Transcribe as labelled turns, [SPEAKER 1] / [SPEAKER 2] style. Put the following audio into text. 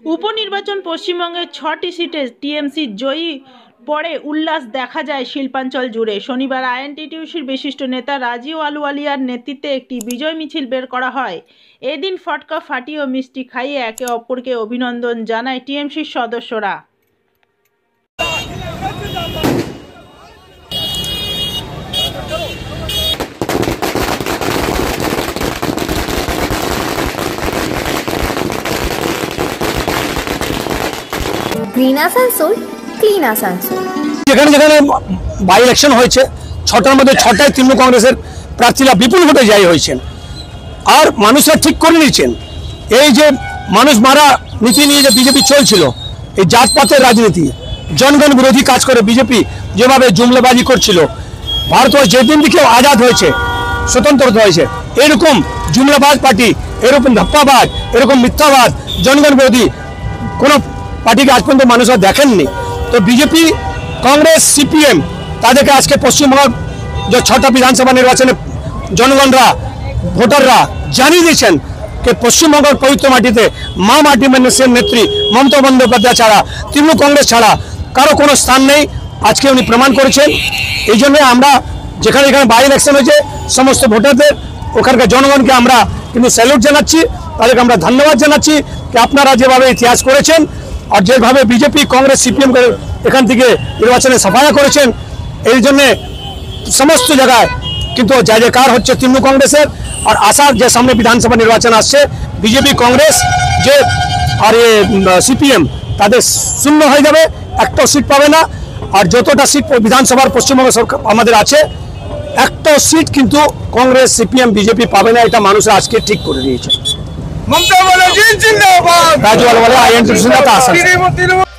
[SPEAKER 1] উপনির্বাচন পশ্চিমবঙ্গের ৬টি সিটে টিএমসি জয়ী পরে উল্লাস দেখা যায় শিল্পাঞ্চল জুড়ে। শনিবার আইএনটিটিউসির বিশিষ্ট নেতা রাজীব আলুওয়ালিয়ার নেতৃত্বে একটি বিজয় মিছিল বের করা হয়। এদিন ফটকা ফাটিয়ে ও মিষ্টি খাইয়ে একে অপরকে অভিনন্দন জানায় টিএমসির সদস্যরা।
[SPEAKER 2] Green Asansol, clean Asansol.
[SPEAKER 3] যেখানে যেখানে বাই ইলেকশন হয়েছে, ৬টার মধ্যে ৬টায় তৃণমূল কংগ্রেসের প্রার্থীরা বিপুল ভোটে জয়ী হয়েছেন। আর মানুষরা ঠিক করে নিয়েছেন, এই যে মানুষ মারা নীতি নিয়ে যে বিজেপি চলছিল, এই জাতপাতের রাজনীতি, জনগণ বিরোধী কাজ করে বিজেপি যেভাবে জুমলাবাজি করছিল, ভারতবর্ষ যেদিন থেকে আজাদ হয়েছে, স্বতন্ত্রতা হয়েছে, এরকম জুমলাবাজ পার্টি, এরকম ধাপ্পাবাজ, এরকম মিথ্যাবাদ, জনগণ বিরোধী কোনো পার্টিকে আজ পর্যন্ত মানুষরা দেখেননি। তো বিজেপি, কংগ্রেস, সিপিএম তাদেরকে আজকে পশ্চিমবঙ্গ যে ৬টা বিধানসভা নির্বাচনে জনগণরা, ভোটাররা জানিয়ে দিয়েছেন যে পশ্চিমবঙ্গের পবিত্র মাটিতে মা মাটি মানুষের নেত্রী মমতা বন্দ্যোপাধ্যায় ছাড়া, তৃণমূল কংগ্রেস ছাড়া কারো কোনো স্থান নেই। আজকে উনি প্রমাণ করেছেন। এই জন্য আমরা যেখানে যেখানে বাই ইলেকশন হয়েছে, সমস্ত ভোটারদের, ওখানকার জনগণকে আমরা কিন্তু স্যালুট জানাচ্ছি, তাদেরকে আমরা ধন্যবাদ জানাচ্ছি যে আপনারা যেভাবে ইতিহাস করেছেন আর যেভাবে বিজেপি, কংগ্রেস, সিপিএম এখান থেকে নির্বাচনে সাফায়া করেছেন, এই জন্যে সমস্ত জায়গায় কিন্তু জয় জয়কার হচ্ছে তৃণমূল কংগ্রেসের। আর আসার যে সামনে বিধানসভা নির্বাচন আসছে, বিজেপি, কংগ্রেস যে আর সিপিএম তাদের শূন্য হয়ে যাবে, একটাও সিট পাবে না। আর যতটা সিট বিধানসভার পশ্চিমবঙ্গ সরকার আমাদের আছে, একটাও সিট কিন্তু কংগ্রেস, সিপিএম, বিজেপি পাবে না। এটা মানুষরা আজকে ঠিক করে দিয়েছে।
[SPEAKER 4] মমতা বলে জিন্দাবাদ,
[SPEAKER 3] রাজু আলুওয়ালিয়া, আইএনটিটিউসি নেতা আসানসোল।